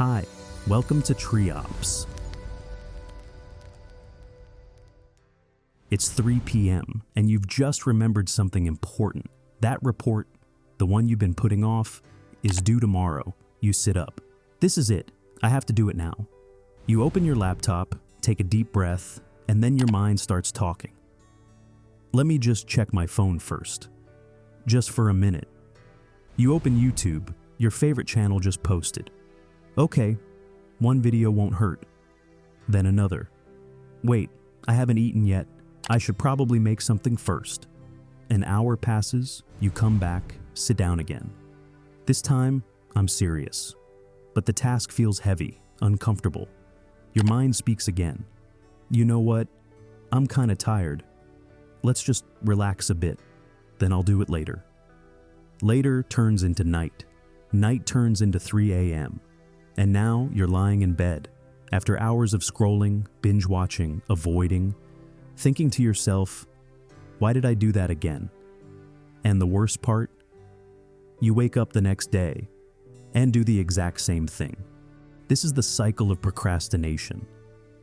Hi, welcome to Triops. It's 3 p.m. and you've just remembered something important. That report, the one you've been putting off, is due tomorrow. You sit up. This is it. I have to do it now. You open your laptop, take a deep breath, and then your mind starts talking. Let me just check my phone first. Just for a minute. You open YouTube, your favorite channel just posted. Okay, one video won't hurt. Then another. Wait, I haven't eaten yet. I should probably make something first. An hour passes, you come back, sit down again. This time, I'm serious. But the task feels heavy, uncomfortable. Your mind speaks again. You know what? I'm kinda tired. Let's just relax a bit, then I'll do it later. Later turns into night. Night turns into 3 a.m. And now you're lying in bed, after hours of scrolling, binge watching, avoiding, thinking to yourself, why did I do that again? And the worst part? You wake up the next day and do the exact same thing. This is the cycle of procrastination.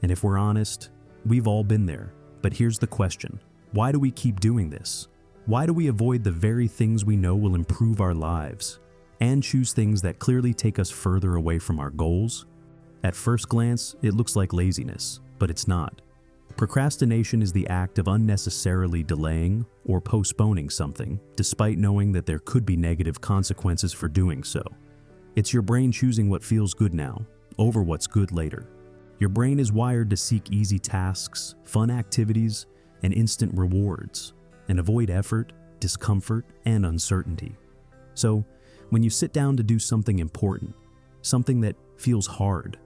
And if we're honest, we've all been there. But here's the question. Why do we keep doing this? Why do we avoid the very things we know will improve our lives and choose things that clearly take us further away from our goals? At first glance, it looks like laziness, but it's not. Procrastination is the act of unnecessarily delaying or postponing something, despite knowing that there could be negative consequences for doing so. It's your brain choosing what feels good now over what's good later. Your brain is wired to seek easy tasks, fun activities, and instant rewards, and avoid effort, discomfort, and uncertainty. So, when you sit down to do something important, something that feels hard,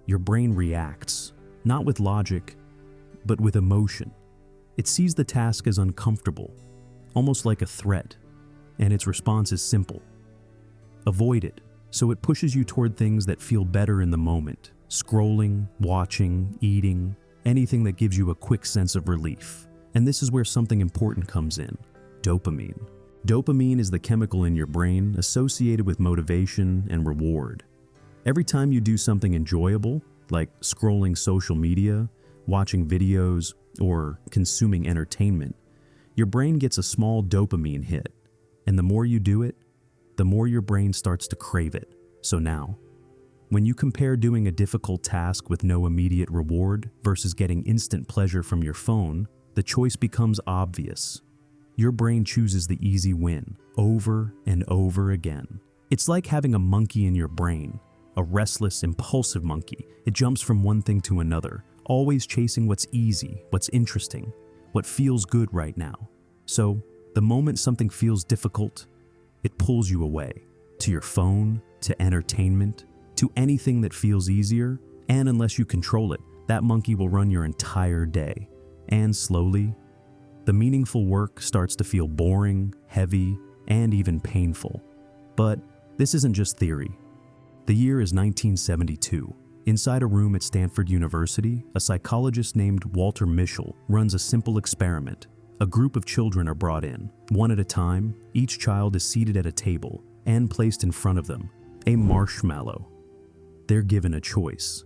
your brain reacts, not with logic, but with emotion. It sees the task as uncomfortable, almost like a threat, and its response is simple. Avoid it, so it pushes you toward things that feel better in the moment, scrolling, watching, eating, anything that gives you a quick sense of relief. And this is where something important comes in: dopamine. Dopamine is the chemical in your brain associated with motivation and reward. Every time you do something enjoyable, like scrolling social media, watching videos, or consuming entertainment, your brain gets a small dopamine hit. And the more you do it, the more your brain starts to crave it. So now, when you compare doing a difficult task with no immediate reward versus getting instant pleasure from your phone, the choice becomes obvious. Your brain chooses the easy win over and over again. It's like having a monkey in your brain, a restless, impulsive monkey. It jumps from one thing to another, always chasing what's easy, what's interesting, what feels good right now. So, the moment something feels difficult, it pulls you away, to your phone, to entertainment, to anything that feels easier, and unless you control it, that monkey will run your entire day. And slowly, the meaningful work starts to feel boring, heavy, and even painful. But this isn't just theory. The year is 1972. Inside a room at Stanford University, a psychologist named Walter Mischel runs a simple experiment. A group of children are brought in. One at a time, each child is seated at a table and placed in front of them a marshmallow. They're given a choice.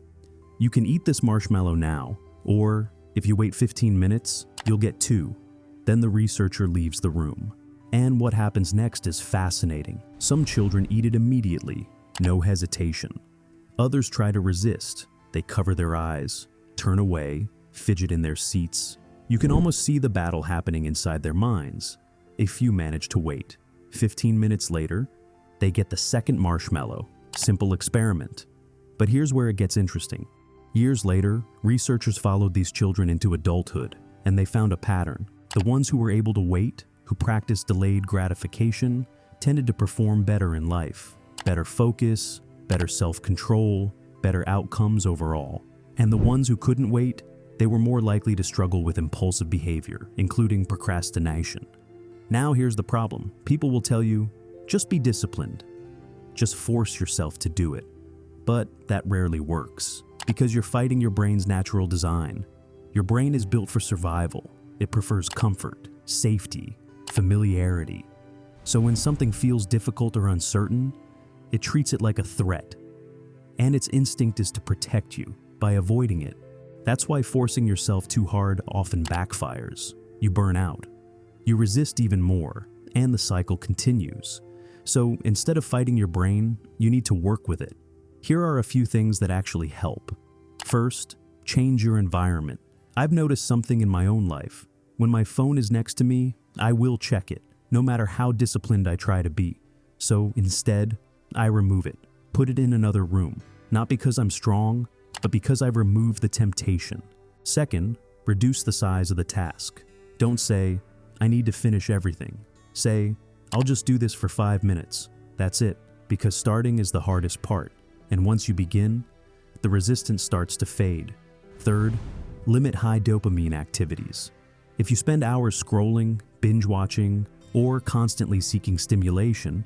You can eat this marshmallow now, or if you wait 15 minutes, you'll get 2. Then the researcher leaves the room. And what happens next is fascinating. Some children eat it immediately, no hesitation. Others try to resist. They cover their eyes, turn away, fidget in their seats. You can almost see the battle happening inside their minds. A few manage to wait. 15 minutes later, they get the second marshmallow. Simple experiment. But here's where it gets interesting. Years later, researchers followed these children into adulthood, and they found a pattern. The ones who were able to wait, who practiced delayed gratification, tended to perform better in life. Better focus, better self-control, better outcomes overall. And the ones who couldn't wait, they were more likely to struggle with impulsive behavior, including procrastination. Now here's the problem. People will tell you, just be disciplined. Just force yourself to do it. But that rarely works, because you're fighting your brain's natural design. Your brain is built for survival. It prefers comfort, safety, familiarity. So when something feels difficult or uncertain, it treats it like a threat. and its instinct is to protect you by avoiding it. That's why forcing yourself too hard often backfires. You burn out. You resist even more, and the cycle continues. So instead of fighting your brain, you need to work with it. Here are a few things that actually help. First, change your environment. I've noticed something in my own life. When my phone is next to me, I will check it, no matter how disciplined I try to be. So instead, I remove it, put it in another room, not because I'm strong, but because I've removed the temptation. Second, reduce the size of the task. Don't say, I need to finish everything. Say, I'll just do this for 5 minutes. That's it, because starting is the hardest part, and once you begin, the resistance starts to fade. Third, limit high dopamine activities. If you spend hours scrolling, binge watching, or constantly seeking stimulation,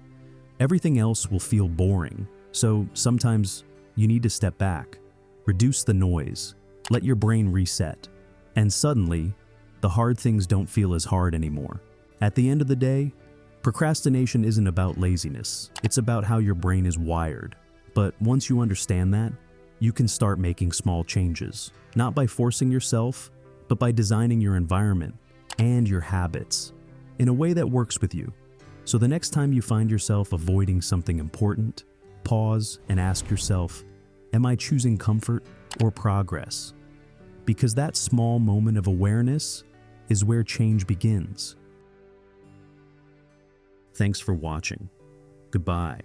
everything else will feel boring. So sometimes you need to step back, reduce the noise, let your brain reset, and suddenly, the hard things don't feel as hard anymore. At the end of the day, procrastination isn't about laziness. It's about how your brain is wired. But once you understand that, you can start making small changes, not by forcing yourself, but by designing your environment and your habits in a way that works with you. So the next time you find yourself avoiding something important, pause and ask yourself, am I choosing comfort or progress? Because that small moment of awareness is where change begins. Thanks for watching. Goodbye.